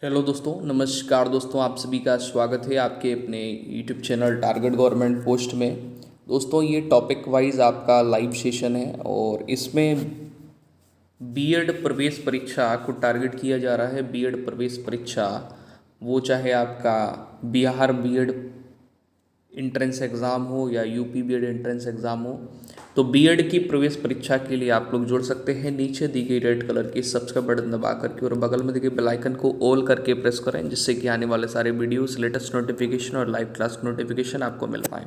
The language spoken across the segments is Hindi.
हेलो दोस्तों, नमस्कार दोस्तों। आप सभी का स्वागत है आपके अपने YouTube channel target government post में। दोस्तों, ये टॉपिक वाइज आपका लाइव सेशन है और इसमें बीएड प्रवेश परीक्षा को टारगेट किया जा रहा है। बीएड प्रवेश परीक्षा, वो चाहे आपका बिहार बीएड इंट्रेंस एग्ज़ाम हो या यूपी बीएड एंट्रेंस एग्ज़ाम हो, तो बीएड की प्रवेश परीक्षा के लिए आप लोग जुड़ सकते हैं। नीचे दी गई रेड कलर की सब्सक्राइब बटन दबा करके और बगल में दिए बेल आइकन को ऑल करके प्रेस करें, जिससे कि आने वाले सारे वीडियोस, लेटेस्ट नोटिफिकेशन और लाइव क्लास नोटिफिकेशन आपको मिल पाए।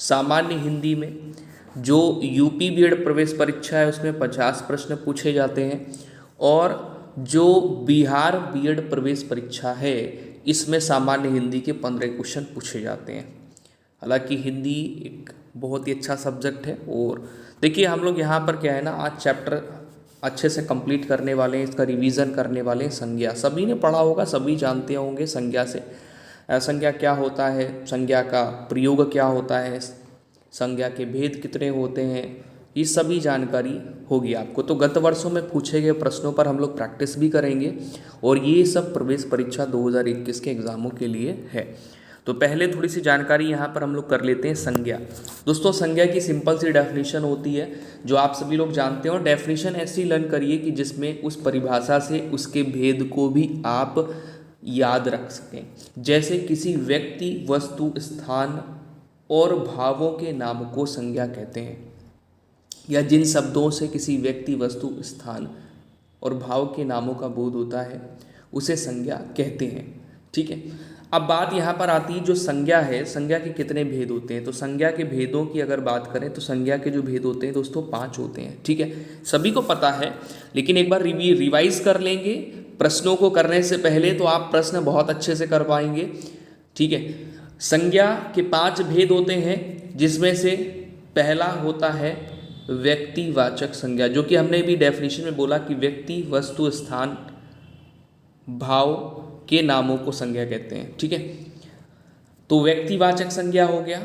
सामान्य हिंदी में जो यूपी बीएड प्रवेश परीक्षा है उसमें 50 प्रश्न पूछे जाते हैं और जो बिहार बीएड प्रवेश परीक्षा है इसमें सामान्य हिंदी के 15 क्वेश्चन पूछे जाते हैं। हालांकि हिंदी एक बहुत ही अच्छा सब्जेक्ट है और देखिए हम लोग यहाँ पर क्या है ना, आज चैप्टर अच्छे से कंप्लीट करने वाले हैं, इसका रिवीजन करने वाले हैं। संज्ञा सभी ने पढ़ा होगा, सभी जानते होंगे संज्ञा से संज्ञा क्या होता है, संज्ञा का प्रयोग क्या होता है, संज्ञा के भेद कितने होते हैं, ये सभी जानकारी होगी आपको। तो गत वर्षों में पूछे गए प्रश्नों पर हम लोग प्रैक्टिस भी करेंगे और ये सब प्रवेश परीक्षा 2021 के एग्ज़ामों के लिए है। तो पहले थोड़ी सी जानकारी यहाँ पर हम लोग कर लेते हैं। संज्ञा, दोस्तों संज्ञा की सिंपल सी डेफिनेशन होती है जो आप सभी लोग जानते हो। डेफिनेशन ऐसी लर्न करिए कि जिसमें उस परिभाषा से उसके भेद को भी आप याद रख सकें। जैसे किसी व्यक्ति, वस्तु, स्थान और भावों के नाम को संज्ञा कहते हैं, या जिन शब्दों से किसी व्यक्ति, वस्तु, स्थान और भाव के नामों का बोध होता है उसे संज्ञा कहते हैं। ठीक है, अब बात यहाँ पर आती है जो संज्ञा है, संज्ञा के कितने भेद होते हैं। तो संज्ञा के भेदों की अगर बात करें तो संज्ञा के जो भेद होते हैं दोस्तों 5 होते हैं। ठीक है, सभी को पता है, लेकिन एक बार रिवाइज कर लेंगे प्रश्नों को करने से पहले, तो आप प्रश्न बहुत अच्छे से कर पाएंगे। ठीक है, संज्ञा के 5 भेद होते हैं, जिसमें से पहला होता है व्यक्तिवाचक संज्ञा, जो कि हमने भी डेफिनेशन में बोला कि व्यक्ति, वस्तु, स्थान, भाव के नामों को संज्ञा कहते हैं। ठीक है, तो व्यक्तिवाचक संज्ञा हो गया।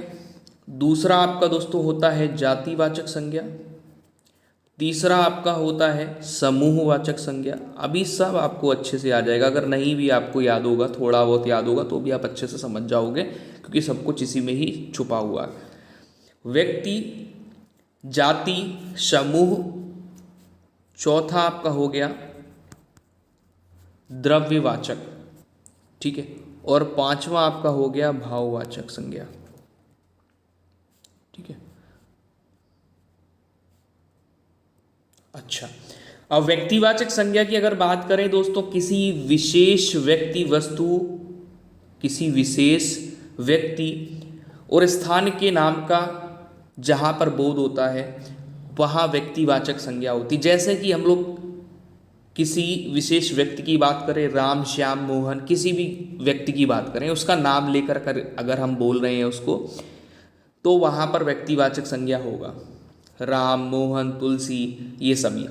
दूसरा आपका दोस्तों होता है जातिवाचक संज्ञा। तीसरा आपका होता है समूहवाचक संज्ञा। अभी सब आपको अच्छे से आ जाएगा, अगर नहीं भी आपको याद होगा, थोड़ा बहुत याद होगा, तो भी आप अच्छे से समझ जाओगे, क्योंकि सब कुछ इसी में ही छुपा हुआ है। व्यक्ति, जाति, समूह। चौथा आपका हो गया द्रव्यवाचक। ठीक है, और 5वां आपका हो गया भाववाचक संज्ञा। ठीक है, अच्छा, अब व्यक्तिवाचक संज्ञा की अगर बात करें दोस्तों, किसी विशेष व्यक्ति, वस्तु, किसी विशेष व्यक्ति और स्थान के नाम का जहाँ पर बोध होता है वहाँ व्यक्तिवाचक संज्ञा होती। जैसे कि हम लोग किसी विशेष व्यक्ति की बात करें, राम, श्याम, मोहन, किसी भी व्यक्ति की बात करें, उसका नाम लेकर अगर हम बोल रहे हैं उसको, तो वहाँ पर व्यक्तिवाचक संज्ञा होगा, राम, मोहन, तुलसी, ये सभी।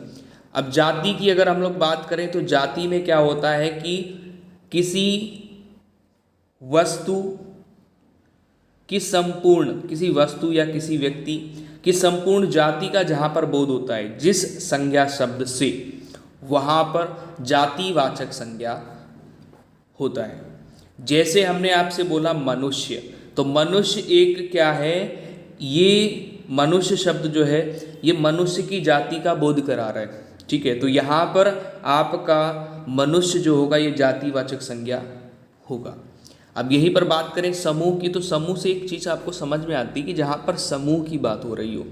अब जाति की अगर हम लोग बात करें तो जाति में क्या होता है कि किसी वस्तु की संपूर्ण, किसी वस्तु या किसी व्यक्ति की संपूर्ण जाति का जहाँ पर बोध होता है जिस संज्ञा शब्द से, वहाँ पर जातिवाचक संज्ञा होता है। जैसे हमने आपसे बोला मनुष्य, तो मनुष्य एक क्या है, ये मनुष्य शब्द जो है ये मनुष्य की जाति का बोध करा रहा है। ठीक है, तो यहाँ पर आपका मनुष्य जो होगा ये जातिवाचक संज्ञा होगा। अब यहीं पर बात करें समूह की, तो समूह से एक चीज़ आपको समझ में आती है कि जहाँ पर समूह की बात हो रही हो,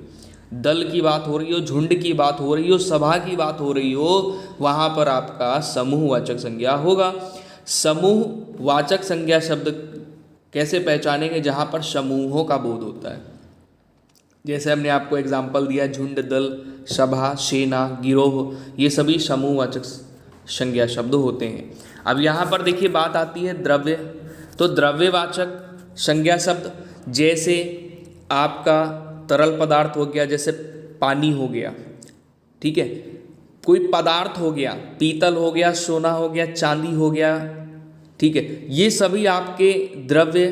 दल की बात हो रही हो, झुंड की बात हो रही हो, सभा की बात हो रही हो, वहाँ पर आपका समूहवाचक संज्ञा होगा। समूहवाचक संज्ञा शब्द कैसे पहचानेंगे, जहाँ पर समूहों का बोध होता है। जैसे हमने आपको एग्जाम्पल दिया, झुंड, दल, सभा, सेना, गिरोह, ये सभी समूहवाचक संज्ञा शब्द होते हैं। अब यहाँ पर देखिए बात आती है द्रव्य, तो द्रव्यवाचक संज्ञा शब्द जैसे आपका तरल पदार्थ हो गया, जैसे पानी हो गया। ठीक है, कोई पदार्थ हो गया, पीतल हो गया, सोना हो गया, चांदी हो गया। ठीक है, ये सभी आपके द्रव्य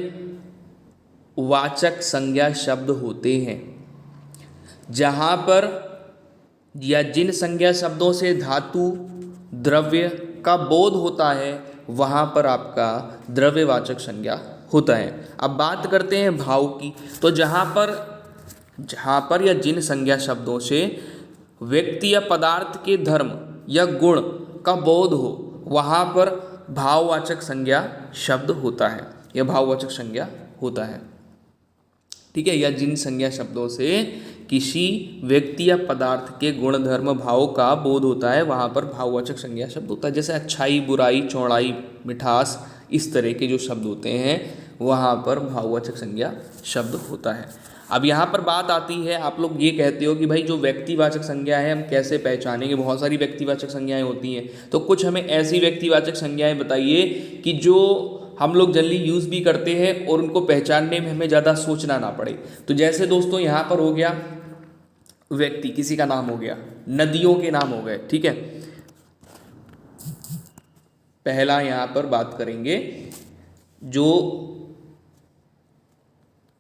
वाचक संज्ञा शब्द होते हैं। जहाँ पर या जिन संज्ञा शब्दों से धातु, द्रव्य का बोध होता है वहाँ पर आपका द्रव्यवाचक संज्ञा होता है। अब बात करते हैं भाव की। तो जहाँ पर या जिन संज्ञा शब्दों से व्यक्ति या पदार्थ के धर्म या गुण का बोध हो, वहाँ पर भाववाचक संज्ञा शब्द होता है या भाववाचक संज्ञा होता है। ठीक है, या जिन संज्ञा शब्दों से किसी व्यक्ति या पदार्थ के गुण धर्म भाव का बोध होता है, वहाँ पर भाववाचक संज्ञा शब्द होता है। जैसे अच्छाई, बुराई, चौड़ाई, मिठास, इस तरह के जो शब्द होते हैं वहाँ पर भाववाचक संज्ञा शब्द होता है। अब यहाँ पर बात आती है, आप लोग ये कहते हो कि भाई जो व्यक्तिवाचक संज्ञा है हम कैसे पहचानेंगे, बहुत सारी व्यक्तिवाचक संज्ञाएं होती हैं, तो कुछ हमें ऐसी व्यक्तिवाचक संज्ञाएं बताइए कि जो हम लोग जनरली यूज़ भी करते हैं और उनको पहचानने में हमें ज़्यादा सोचना ना पड़े। तो जैसे दोस्तों यहाँ पर हो गया व्यक्ति, किसी का नाम हो गया, नदियों के नाम हो गए। ठीक है, पहला यहाँ पर बात करेंगे जो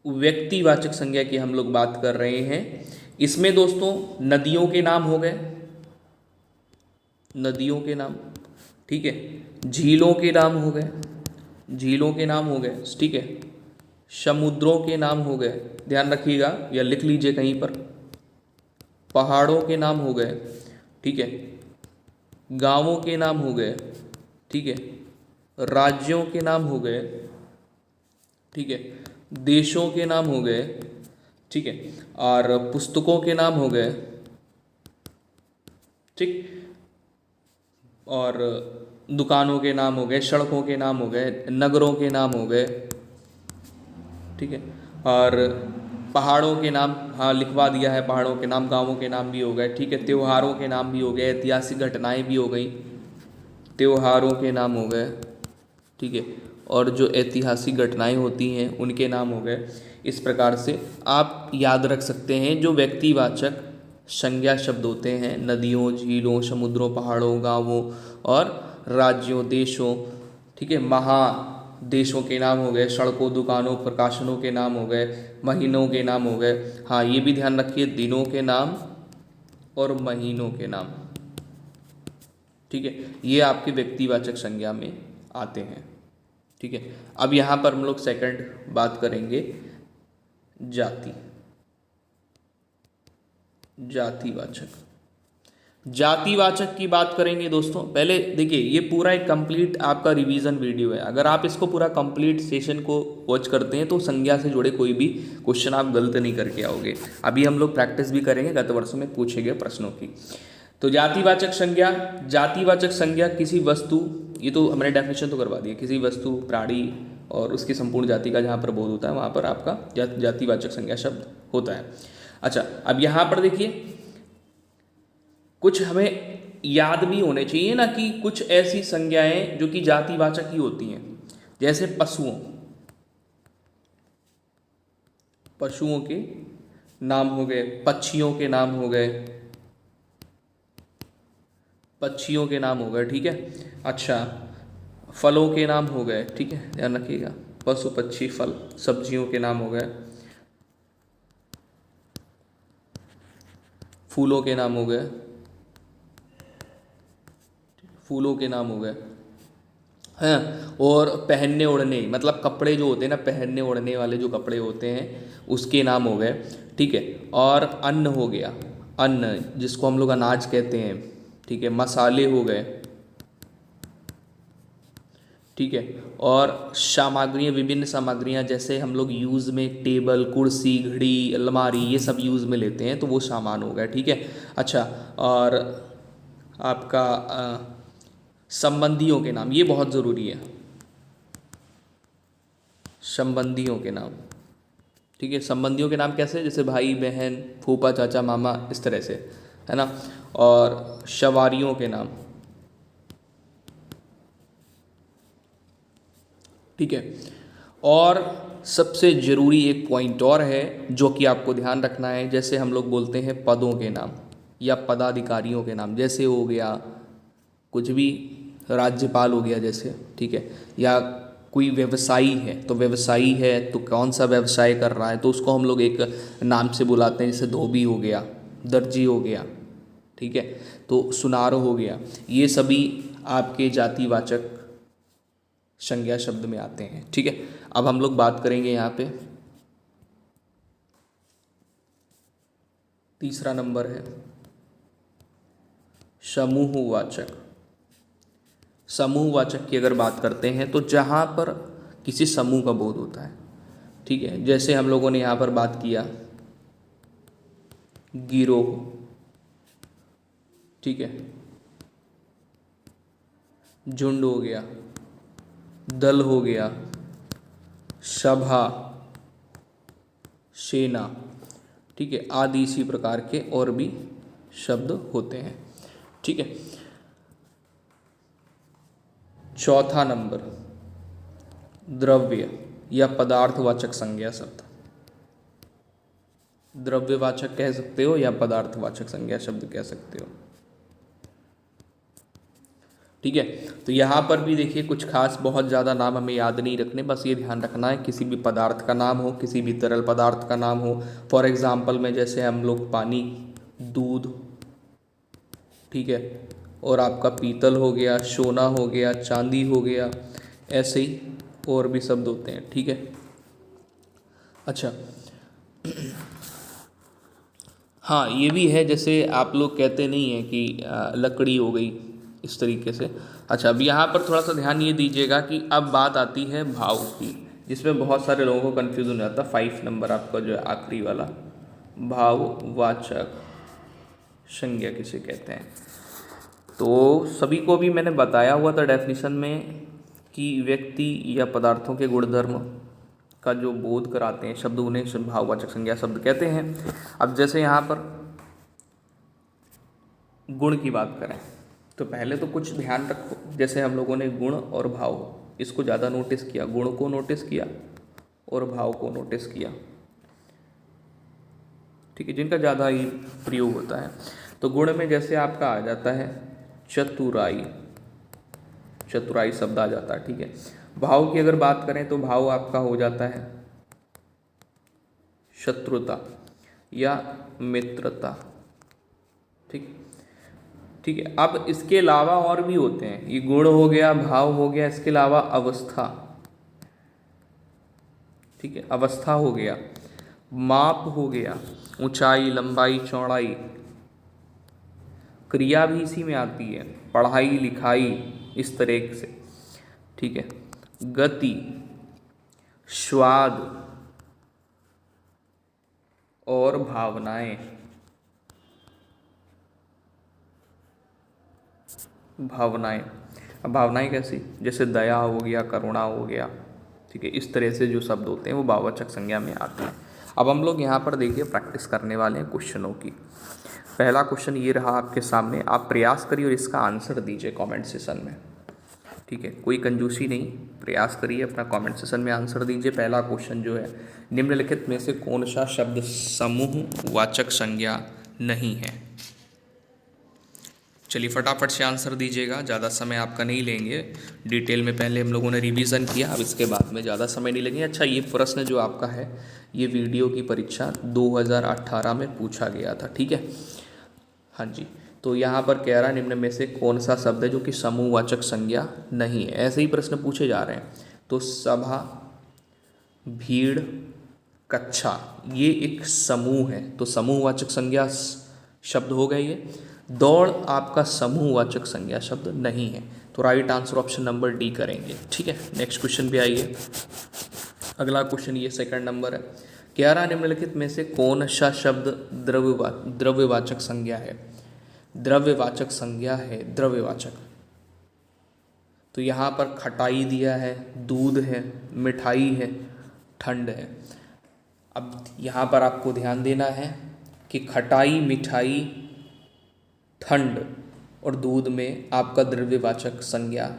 व्यक्तिवाचक संज्ञा की हम लोग बात कर रहे हैं, इसमें दोस्तों नदियों के नाम हो गए, नदियों के नाम। ठीक है, झीलों के नाम हो गए, झीलों के नाम हो गए। ठीक है, समुद्रों के नाम हो गए, ध्यान रखिएगा या लिख लीजिए कहीं पर। पहाड़ों के नाम हो गए। ठीक है, गांवों के नाम हो गए। ठीक है, राज्यों के नाम हो गए। ठीक है, देशों के नाम हो गए। ठीक है, और पुस्तकों के नाम हो गए। ठीक, और दुकानों के नाम हो गए, सड़कों के नाम हो गए, नगरों के नाम हो गए। ठीक है, और पहाड़ों के नाम, हाँ लिखवा दिया है, पहाड़ों के नाम, गांवों के नाम भी हो गए। ठीक है, त्योहारों के नाम भी हो गए, ऐतिहासिक घटनाएं भी हो गई, त्योहारों के नाम हो गए। ठीक है, और जो ऐतिहासिक घटनाएं होती हैं उनके नाम हो गए। इस प्रकार से आप याद रख सकते हैं जो व्यक्तिवाचक संज्ञा शब्द होते हैं, नदियों, झीलों, समुद्रों, पहाड़ों, गांवों और राज्यों, देशों। ठीक है, महादेशों के नाम हो गए, सड़कों, दुकानों, प्रकाशनों के नाम हो गए, महीनों के नाम हो गए। हाँ, ये भी ध्यान रखिए, दिनों के नाम और महीनों के नाम। ठीक है, ये आपके व्यक्तिवाचक संज्ञा में आते हैं। ठीक है, अब यहाँ पर हम लोग सेकंड बात करेंगे जाति, जातिवाचक। जातिवाचक की बात करेंगे दोस्तों। पहले देखिए, ये पूरा एक कंप्लीट आपका रिवीजन वीडियो है। अगर आप इसको पूरा कंप्लीट सेशन को वॉच करते हैं तो संज्ञा से जुड़े कोई भी क्वेश्चन आप गलत नहीं करके आओगे। अभी हम लोग प्रैक्टिस भी करेंगे गत वर्षों में पूछे गए प्रश्नों की। तो जातिवाचक संज्ञा, जातिवाचक संज्ञा किसी वस्तु, ये तो हमने डेफिनेशन तो करवा दी है, किसी वस्तु, प्राणी और उसकी संपूर्ण जाति का जहाँ पर बोध होता है वहाँ पर आपका जातिवाचक संज्ञा शब्द होता है। अच्छा, अब यहाँ पर देखिए कुछ हमें याद भी होने चाहिए ना कि कुछ ऐसी संज्ञाएं जो कि जातिवाचक ही होती हैं। जैसे पशुओं, पशुओं के नाम हो गए, पक्षियों के नाम हो गए, पक्षियों के नाम हो गए। ठीक है, अच्छा, फलों के नाम हो गए। ठीक है, ध्यान रखिएगा, पशु, पक्षी, फल, सब्जियों के नाम हो गए, फूलों के नाम हो गए, फूलों के नाम हो गए हैं, और पहनने ओढ़ने, मतलब कपड़े जो होते हैं ना, पहनने ओढ़ने वाले जो कपड़े होते हैं उसके नाम हो गए। ठीक है, और अन्न हो गया, अन्न जिसको हम लोग अनाज कहते हैं। ठीक है, मसाले हो गए। ठीक है, और सामग्रियाँ, विभिन्न सामग्रियाँ जैसे हम लोग यूज़ में टेबल, कुर्सी, घड़ी, अलमारी, ये सब यूज़ में लेते हैं तो वो सामान हो गया। ठीक है, अच्छा, और आपका संबंधियों के नाम, ये बहुत ज़रूरी है, संबंधियों के नाम। ठीक है, संबंधियों के नाम कैसे, जैसे भाई, बहन, फूफा, चाचा, मामा, इस तरह से, है ना। और सवारियों के नाम। ठीक है, और सबसे ज़रूरी एक पॉइंट और है जो कि आपको ध्यान रखना है, जैसे हम लोग बोलते हैं पदों के नाम या पदाधिकारियों के नाम। जैसे हो गया कुछ भी, राज्यपाल हो गया जैसे। ठीक है, या कोई व्यवसायी है तो व्यवसायी है तो कौन सा व्यवसाय कर रहा है तो उसको हम लोग एक नाम से बुलाते हैं, जैसे धोबी हो गया, दर्जी हो गया। ठीक है, तो सुनार हो गया। ये सभी आपके जातिवाचक संज्ञा शब्द में आते हैं। ठीक है, अब हम लोग बात करेंगे यहाँ पे तीसरा नंबर है समूहवाचक। समूहवाचक की अगर बात करते हैं तो जहाँ पर किसी समूह का बोध होता है। ठीक है, जैसे हम लोगों ने यहाँ पर बात किया गिरोह, ठीक है, झुंड हो गया, दल हो गया, सभा, सेना, ठीक है, आदि इसी प्रकार के और भी शब्द होते हैं। ठीक है, चौथा नंबर द्रव्य या पदार्थवाचक संज्ञा शब्द। द्रव्यवाचक कह सकते हो या पदार्थवाचक संज्ञा शब्द कह सकते हो। ठीक है, तो यहाँ पर भी देखिए कुछ खास बहुत ज़्यादा नाम हमें याद नहीं रखने, बस ये ध्यान रखना है किसी भी पदार्थ का नाम हो, किसी भी तरल पदार्थ का नाम हो। फॉर एग्जाम्पल में जैसे हम लोग पानी, दूध, ठीक है, और आपका पीतल हो गया, सोना हो गया, चांदी हो गया, ऐसे ही और भी शब्द होते हैं। ठीक है, अच्छा, हाँ ये भी है, जैसे आप लोग कहते नहीं हैं कि लकड़ी हो गई, इस तरीके से। अच्छा, अब यहाँ पर थोड़ा सा ध्यान ये दीजिएगा कि अब बात आती है भाव की, जिसमें बहुत सारे लोगों को कन्फ्यूज़न हो जाता है। 5 नंबर आपका जो है आखिरी वाला, भाववाचक संज्ञा किसे कहते हैं। तो सभी को भी मैंने बताया हुआ था डेफिनेशन में कि व्यक्ति या पदार्थों के गुणधर्म का जो बोध कराते हैं शब्द, उन्हें भाववाचक संज्ञा शब्द कहते हैं। अब जैसे यहाँ पर गुण की बात करें तो पहले तो कुछ ध्यान रखो, जैसे हम लोगों ने गुण और भाव इसको ज़्यादा नोटिस किया, गुण को नोटिस किया और भाव को नोटिस किया। ठीक है, जिनका ज़्यादा ही प्रयोग होता है। तो गुण में जैसे आपका आ जाता है चतुराई, चतुराई शब्द आ जाता है। ठीक है, भाव की अगर बात करें तो भाव आपका हो जाता है शत्रुता या मित्रता। ठीक, ठीक है, अब इसके अलावा और भी होते हैं, ये गुण हो गया, भाव हो गया, इसके अलावा अवस्था, ठीक है, अवस्था हो गया, माप हो गया, ऊंचाई, लंबाई, चौड़ाई, क्रिया भी इसी में आती है, पढ़ाई लिखाई, इस तरह से। ठीक है, गति, स्वाद और भावनाएं। भावनाएं, अब भावनाएं कैसी, जैसे दया हो गया, करुणा हो गया। ठीक है, इस तरह से जो शब्द होते हैं वो भाववाचक संज्ञा में आते हैं। अब हम लोग यहाँ पर देखिए प्रैक्टिस करने वाले हैं क्वेश्चनों की। पहला क्वेश्चन ये रहा आपके सामने, आप प्रयास करिए और इसका आंसर दीजिए कमेंट सेशन में। ठीक है, कोई कंजूसी नहीं, प्रयास करिए, अपना कमेंट सेशन में आंसर दीजिए। पहला क्वेश्चन जो है, निम्नलिखित में से कौन सा शब्द समूहवाचक संज्ञा नहीं है। चलिए फटाफट से आंसर दीजिएगा, ज़्यादा समय आपका नहीं लेंगे, डिटेल में पहले हम लोगों ने रिवीजन किया, अब इसके बाद में ज़्यादा समय नहीं लेंगे। अच्छा, ये प्रश्न जो आपका है ये वीडियो की परीक्षा 2018 में पूछा गया था। ठीक है, हाँ जी, तो यहाँ पर कह रहा है निम्न में से कौन सा शब्द है जो कि समूहवाचक संज्ञा नहीं है। ऐसे ही प्रश्न पूछे जा रहे हैं। तो सभा, भीड़, कक्षा, ये एक समूह है, तो समूहवाचक संज्ञा शब्द हो गए ये। दौड़ आपका समूहवाचक संज्ञा शब्द नहीं है, तो right answer option number D करेंगे। ठीक है, नेक्स्ट क्वेश्चन पे आइए। अगला क्वेश्चन ये सेकंड नंबर है, 11 निम्नलिखित में से कौन सा शब्द द्रव्यवाचक संज्ञा है। द्रव्यवाचक संज्ञा है, द्रव्यवाचक, तो यहाँ पर खटाई दिया है, दूध है, मिठाई है, ठंड है। अब यहाँ पर आपको ध्यान देना है कि खटाई, मिठाई, ठंड और दूध में आपका द्रव्यवाचक संज्ञा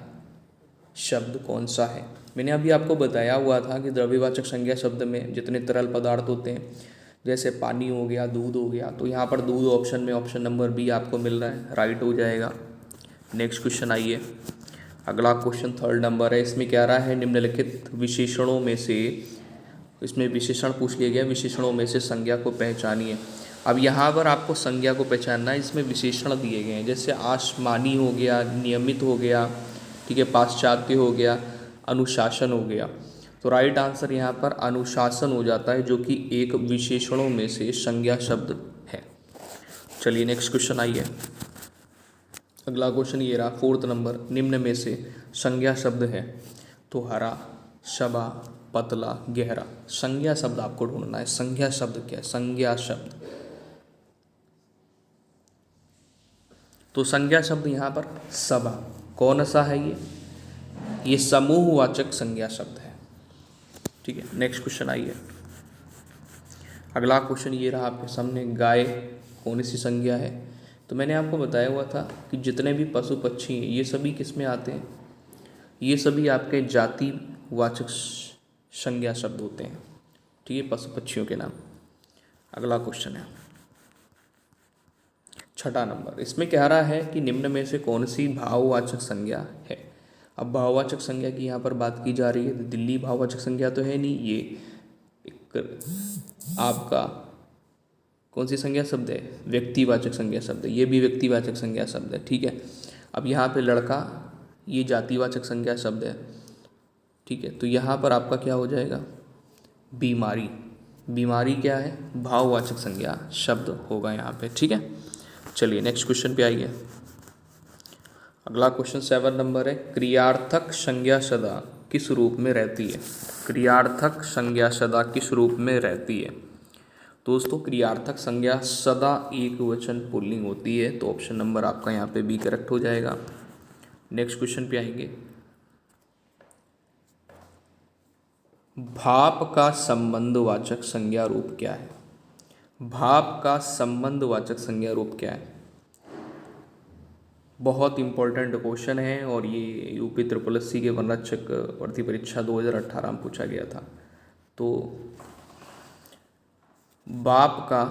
शब्द कौन सा है। मैंने अभी आपको बताया हुआ था कि द्रव्यवाचक संज्ञा शब्द में जितने तरल पदार्थ होते हैं, जैसे पानी हो गया, दूध हो गया, तो यहाँ पर दूध ऑप्शन में ऑप्शन नंबर बी आपको मिल रहा है, राइट हो जाएगा। नेक्स्ट क्वेश्चन आइए, अगला क्वेश्चन थर्ड नंबर है। इसमें क्या रहा है, निम्नलिखित विशेषणों में से, इसमें विशेषण पूछ लिया गया, विशेषणों में से संज्ञा को पहचानिए। अब यहाँ पर आपको संज्ञा को पहचानना है, इसमें विशेषण दिए गए हैं, जैसे आसमानी हो गया, नियमित हो गया, ठीक है, पाश्चात्य हो गया, अनुशासन हो गया। तो राइट आंसर यहाँ पर अनुशासन हो जाता है, जो कि एक विशेषणों में से संज्ञा शब्द है। चलिए नेक्स्ट क्वेश्चन आइए। अगला क्वेश्चन ये रहा 4th नंबर, निम्न में से संज्ञा शब्द है। तो हरा, शबा, पतला, गहरा। संज्ञा शब्द आपको ढूंढना है। संज्ञा शब्द क्या है? संज्ञा शब्द, तो संज्ञा शब्द यहाँ पर सभा। कौन सा है ये समूहवाचक संज्ञा शब्द है। ठीक है, नेक्स्ट क्वेश्चन आइए। अगला क्वेश्चन ये रहा आपके सामने, गाय कौन सी संज्ञा है? तो मैंने आपको बताया हुआ था कि जितने भी पशु पक्षी हैं ये सभी किस में आते हैं? ये सभी आपके जातिवाचक संज्ञा शब्द होते हैं। ठीक है, पशु पक्षियों के नाम। अगला क्वेश्चन है 6ठा नंबर, इसमें कह रहा है कि निम्न में से कौन सी भाववाचक संज्ञा है। अब भाववाचक संज्ञा की यहाँ पर बात की जा रही है, तो दिल्ली भाववाचक संज्ञा तो है नहीं, ये एक आपका कौन सी संज्ञा शब्द है? व्यक्तिवाचक संज्ञा शब्द है। ये भी व्यक्तिवाचक संज्ञा शब्द है। ठीक है, अब यहाँ पे लड़का, ये जातिवाचक संज्ञा शब्द है। ठीक है, तो यहाँ पर आपका क्या हो जाएगा? बीमारी। बीमारी क्या है? भाववाचक संज्ञा शब्द होगा यहाँ पे। ठीक है, चलिए नेक्स्ट क्वेश्चन पे आइए। अगला क्वेश्चन 7 नंबर है, क्रियार्थक संज्ञा सदा किस रूप में रहती है? क्रियार्थक संज्ञा सदा किस रूप में रहती है? दोस्तों, क्रियार्थक संज्ञा सदा एक वचन पुल्लिंग होती है, तो ऑप्शन नंबर आपका यहाँ पे बी करेक्ट हो जाएगा। नेक्स्ट क्वेश्चन पे आएंगे। भाप का संबंधवाचक संज्ञा रूप क्या है? भाप का संबंधवाचक संज्ञा रूप क्या है? बहुत इंपॉर्टेंट क्वेश्चन है और ये यूपी SSC के वनरक्षक भर्ती परीक्षा 2018 में पूछा गया था। तो बाप का,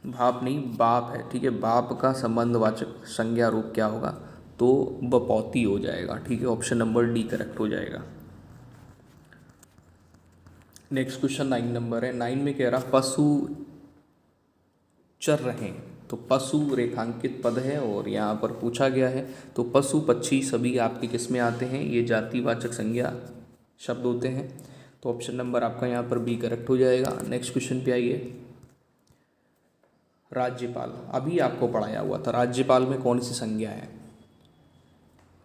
भाप नहीं बाप है, ठीक है, बाप का संबंधवाचक संज्ञा रूप क्या होगा? तो बपौती हो जाएगा। ठीक है, ऑप्शन नंबर डी करेक्ट हो जाएगा। नेक्स्ट क्वेश्चन 9 नंबर है। 9 में कह रहा पशु चर रहे हैं, तो पशु रेखांकित पद है और यहाँ पर पूछा गया है, तो पशु पक्षी सभी आपके किस में आते हैं? ये जातिवाचक संज्ञा शब्द होते हैं, तो ऑप्शन नंबर आपका यहाँ पर बी करेक्ट हो जाएगा। नेक्स्ट क्वेश्चन पे आइए। राज्यपाल, अभी आपको पढ़ाया हुआ था, राज्यपाल में कौन सी संज्ञा है?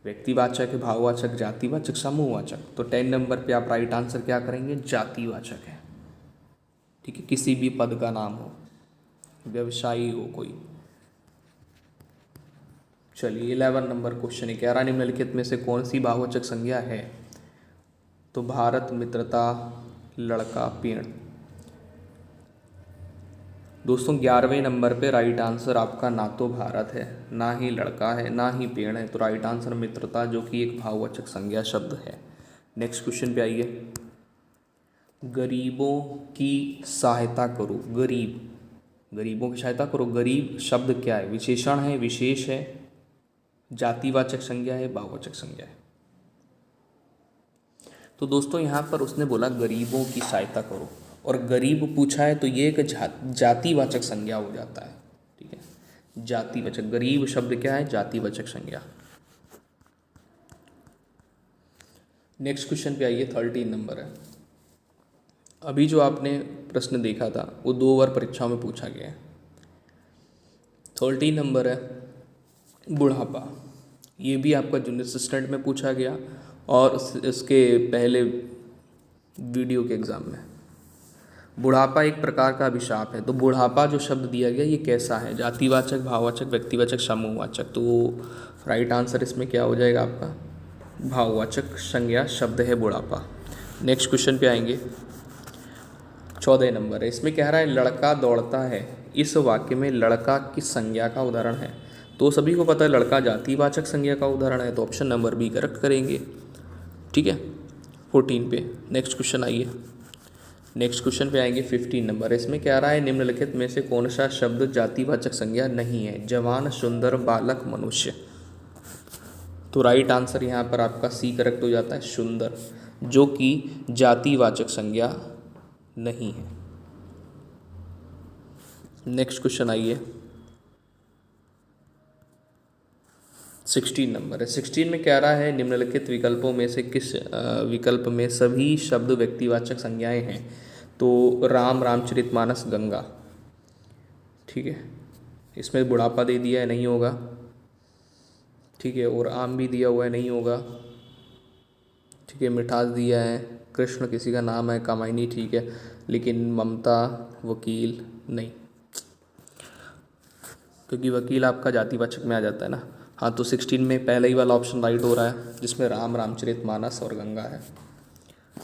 व्यक्तिवाचक है, भाववाचक, जातिवाचक, समूहवाचक। तो 10 नंबर पे आप राइट आंसर क्या करेंगे? जातिवाचक है। ठीक है, किसी भी पद का नाम हो, व्यवसायी हो कोई। चलिए 11 नंबर क्वेश्चन है, कह रहा निम्नलिखित में से कौन सी भाववाचक संज्ञा है? तो भारत, मित्रता, लड़का, पेड़। दोस्तों 11वें नंबर पे राइट आंसर आपका ना तो भारत है, ना ही लड़का है, ना ही पेड़ है, तो राइट आंसर मित्रता, जो कि एक भाववाचक संज्ञा शब्द है। नेक्स्ट क्वेश्चन पे आइए। गरीबों की सहायता करो, गरीब, गरीबों की सहायता करो। गरीब शब्द क्या है? विशेषण है, विशेष है, जातिवाचक संज्ञा है, भाववाचक संज्ञा है? तो दोस्तों यहाँ पर उसने बोला गरीबों की सहायता करो, और गरीब पूछा है तो ये एक जातिवाचक संज्ञा हो जाता है। ठीक है, जातिवाचक, गरीब शब्द क्या है? जातिवाचक संज्ञा। नेक्स्ट क्वेश्चन पे आइए, 13 नंबर है। अभी जो आपने प्रश्न देखा था वो 2 बार परीक्षा में पूछा गया है। 13 नंबर है बुढ़ापा, ये भी आपका जूनियर असिस्टेंट में पूछा गया और इसके पहले वीडियो के एग्ज़ाम में। बुढ़ापा एक प्रकार का अभिशाप है, तो बुढ़ापा जो शब्द दिया गया ये कैसा है? जातिवाचक, भाववाचक, व्यक्तिवाचक, समूहवाचक? तो राइट आंसर इसमें क्या हो जाएगा आपका? भाववाचक संज्ञा शब्द है बुढ़ापा। नेक्स्ट क्वेश्चन पे आएंगे, 14 नंबर है। इसमें कह रहा है लड़का दौड़ता है, इस वाक्य में लड़का किस संज्ञा का उदाहरण है? तो सभी को पता है लड़का जातिवाचक संज्ञा का उदाहरण है, तो ऑप्शन नंबर बी करेक्ट करेंगे। ठीक है, 14 पे नेक्स्ट क्वेश्चन आइए। नेक्स्ट क्वेश्चन पे आएंगे 15 नंबर। इसमें क्या रहा है निम्नलिखित में से कौन सा शब्द जातिवाचक संज्ञा नहीं है? जवान, सुंदर, बालक, मनुष्य। तो राइट आंसर यहाँ पर आपका सी करेक्ट हो जाता है, सुंदर, जो कि जातिवाचक संज्ञा नहीं है। नेक्स्ट क्वेश्चन आइए, 16 नंबर है। 16 में कह रहा है निम्नलिखित विकल्पों में से किस विकल्प में सभी शब्द व्यक्तिवाचक संज्ञाएं हैं। तो राम, रामचरितमानस, गंगा। ठीक है, इसमें बुढ़ापा दे दिया है, नहीं होगा। ठीक है, और आम भी दिया हुआ है, नहीं होगा। ठीक है, मिठास दिया है, कृष्ण किसी का नाम है, कामायनी, ठीक है, लेकिन ममता, वकील नहीं, क्योंकि वकील आपका जातिवाचक में आ जाता है ना। हाँ, तो 16 में पहला ही वाला ऑप्शन राइट हो रहा है, जिसमें राम, रामचरितमानस और गंगा है।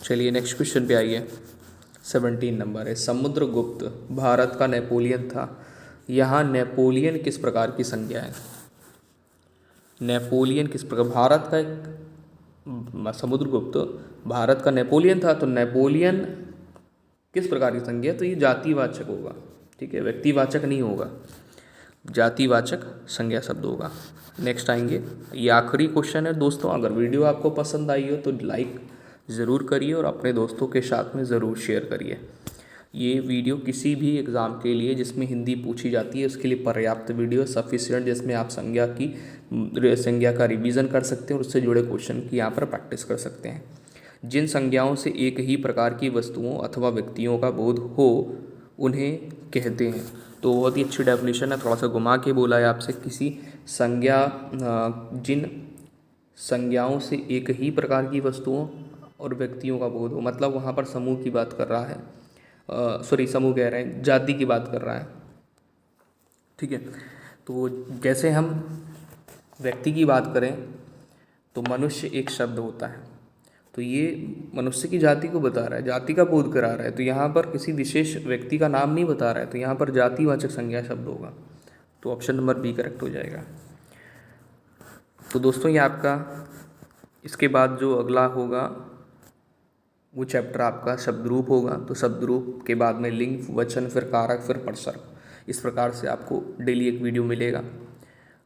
चलिए नेक्स्ट क्वेश्चन पे आइए। 17 नंबर है, समुद्रगुप्त भारत का नेपोलियन था। यहाँ नेपोलियन किस प्रकार की संज्ञा है? नेपोलियन किस प्रकार, भारत का एक समुद्रगुप्त भारत का नेपोलियन था, तो नेपोलियन किस प्रकार की संज्ञा? तो ये जातिवाचक होगा। ठीक है, व्यक्तिवाचक नहीं होगा, जातिवाचक संज्ञा शब्द होगा। नेक्स्ट आएंगे, ये आखिरी क्वेश्चन है दोस्तों। अगर वीडियो आपको पसंद आई हो तो लाइक ज़रूर करिए और अपने दोस्तों के साथ में ज़रूर शेयर करिए। ये वीडियो किसी भी एग्ज़ाम के लिए जिसमें हिंदी पूछी जाती है उसके लिए पर्याप्त वीडियो, सफिशिएंट, जिसमें आप संज्ञा का रिवीजन कर सकते हैं और उससे जुड़े क्वेश्चन की यहाँ पर प्रैक्टिस कर सकते हैं। जिन संज्ञाओं से एक ही प्रकार की वस्तुओं अथवा व्यक्तियों का बोध हो उन्हें कहते हैं। तो बहुत ही अच्छी डेफिनेशन है, थोड़ा सा घुमा के बोला है आपसे। किसी संज्ञा जिन संज्ञाओं से एक ही प्रकार की वस्तुओं और व्यक्तियों का बोध हो, मतलब वहाँ पर समूह की बात कर रहा है, समूह कह रहे हैं, जाति की बात कर रहा है। ठीक है, तो जैसे हम व्यक्ति की बात करें तो मनुष्य एक शब्द होता है, तो ये मनुष्य की जाति को बता रहा है, जाति का बोध करा रहा है। तो यहाँ पर किसी विशेष व्यक्ति का नाम नहीं बता रहा है, तो यहाँ पर जातिवाचक संज्ञा शब्द होगा। तो ऑप्शन नंबर बी करेक्ट हो जाएगा। तो दोस्तों ये आपका, इसके बाद जो अगला होगा वो चैप्टर आपका शब्दरूप होगा। तो शब्दरूप के बाद में लिंग, वचन, फिर कारक, फिर प्रसर्ग, इस प्रकार से आपको डेली एक वीडियो मिलेगा।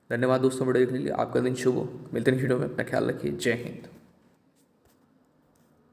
धन्यवाद दोस्तों वीडियो देखने के लिए। आपका दिन शुभ हो। मिलते हैं वीडियो में, अपना ख्याल रखिए। जय हिंद।